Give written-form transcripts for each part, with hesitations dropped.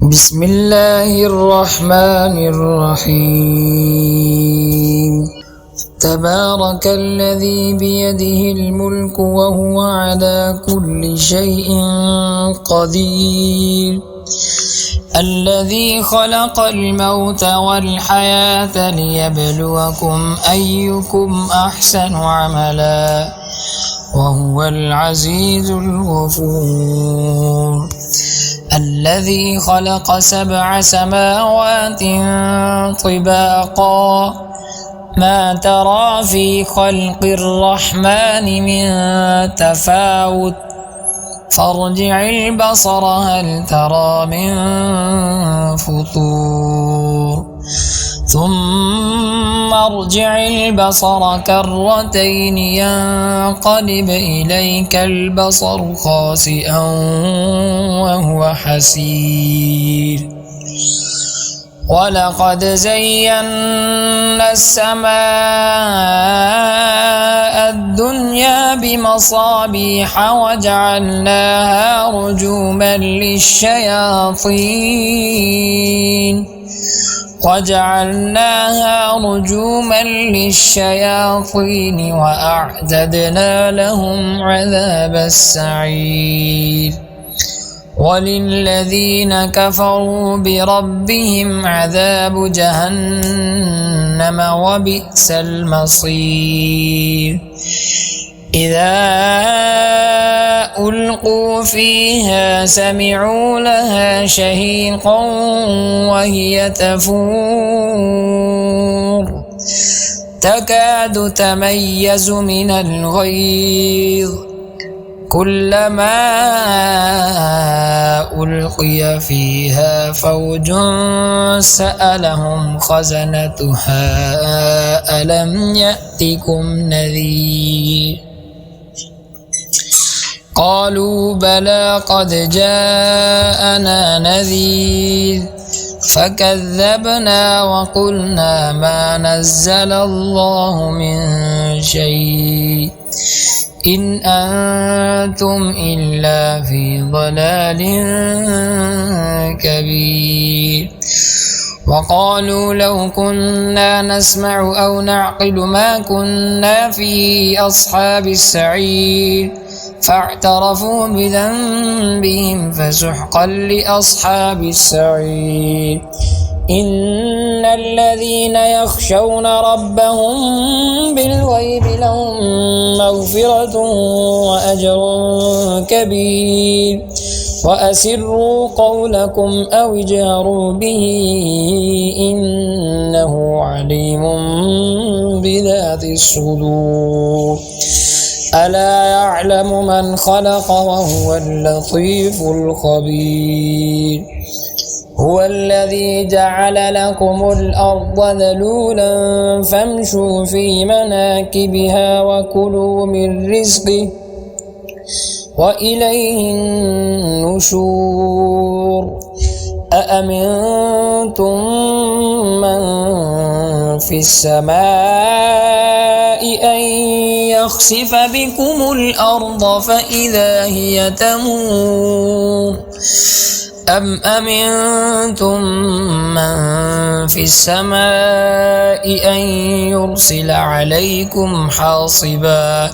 بسم الله الرحمن الرحيم. تبارك الذي بيده الملك وهو على كل شيء قدير. الذي خلق الموت والحياة ليبلوكم أيكم أحسن عملا وهو العزيز الغفور. الذي خلق 7 سماوات طباقا ما ترى في خلق الرحمن من تفاوت فارجع البصر هل ترى من فطور ثم ارجع البصر كرتين ينقلب إليك البصر خاسئا وهو حسير. ولقد زينا السماء الدنيا بمصابيح وجعلناها رجوما للشياطين وأعتدنا لهم عذاب السعير. وللذين كفروا بربهم عذاب جهنم وبئس المصير. إذا ألقوا فيها سمعوا لها شهيقا وهي تفور تكاد تميز من الغيظ كلما ألقي فيها فوج سألهم خزنتها ألم يأتكم نذير قالوا بلى قد جاءنا نذير فكذبنا وقلنا ما نزل الله من شيء إن أنتم إلا في ضلال كبير. وقالوا لو كنا نسمع أو نعقل ما كنا في أصحاب السعير فاعترفوا بذنبهم فسحقا لأصحاب السعير. إن الذين يخشون ربهم بالغيب لهم مغفرة وأجر كبير. وأسروا قولكم أو اجهروا به إنه عليم بذات الصدور. ألا يعلم من خلق وهو اللطيف الخبير. هو الذي جعل لكم الأرض ذلولا فامشوا في مناكبها وكلوا من رزقه وإليه النشور. أأمنتم من في السماء أن يخسف بكم الأرض فإذا هي تمور أم أمنتم من في السماء أن يرسل عليكم حاصبا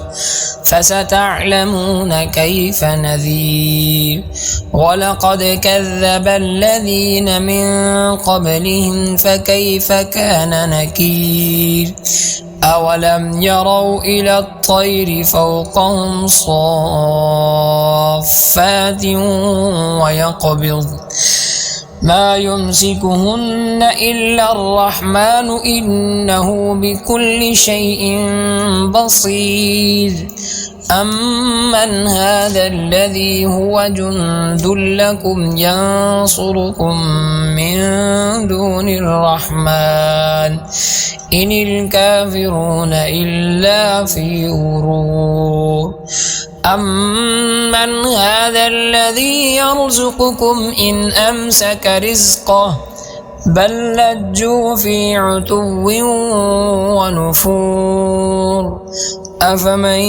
فستعلمون كيف نذير. ولقد كذب الذين من قبلهم فكيف كان نكير. أولم يروا إلى الطير فوقهم صافات ويقبض ما يمسكهن إلا الرحمن إنه بكل شيء بصير. أمن هذا الذي هو جند لكم ينصركم من دون الرحمن إن الكافرون إلا في غرور. أمن هذا الذي يرزقكم إن أمسك رزقه بل لجوا في عتو ونفور. أفمن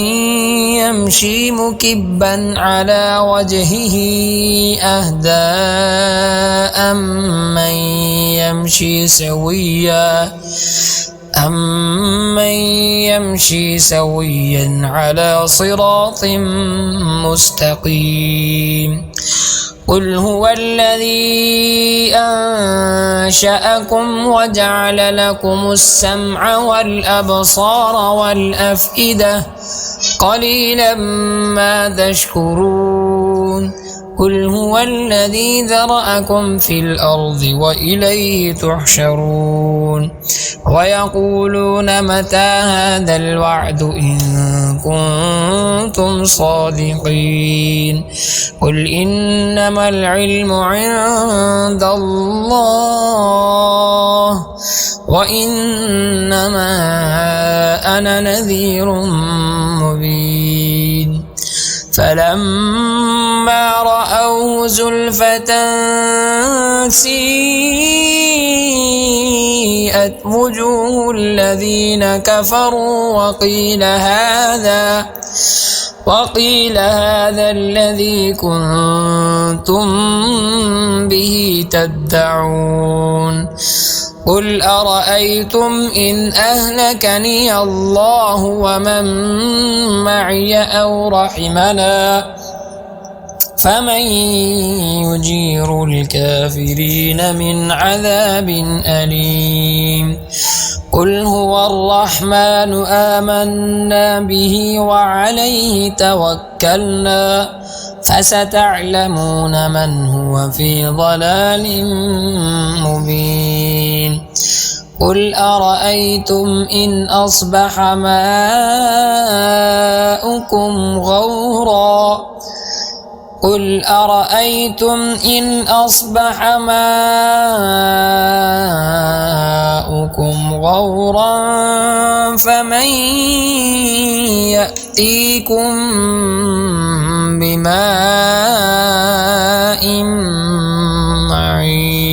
يمشي مكبا على وجهه أهدى أمن يمشي سويا على صراط مستقيم قل هو الذي أنشأكم وجعل لكم السمع والأبصار والأفئدة قليلا ما تشكرون قل هو الذي ذرأكم في الأرض وإليه تحشرون ويقولون متى هذا الوعد إن كنتم صادقين قل إنما العلم عند الله وإنما أنا نذير مبين فلما رأوه زلفة سيئت وجوه الذين كفروا وقيل هذا الذي كنتم به تدعون قل أرأيتم إن أهلكني الله ومن معي أو رحمنا فمن يجير الكافرين من عذاب أليم قل هو الرحمن آمنا به وعليه توكلنا فستعلمون من هو في ضلال مبين قل أرأيتم إن أصبح ماؤكم غورا فمن يأتيكم بماء معين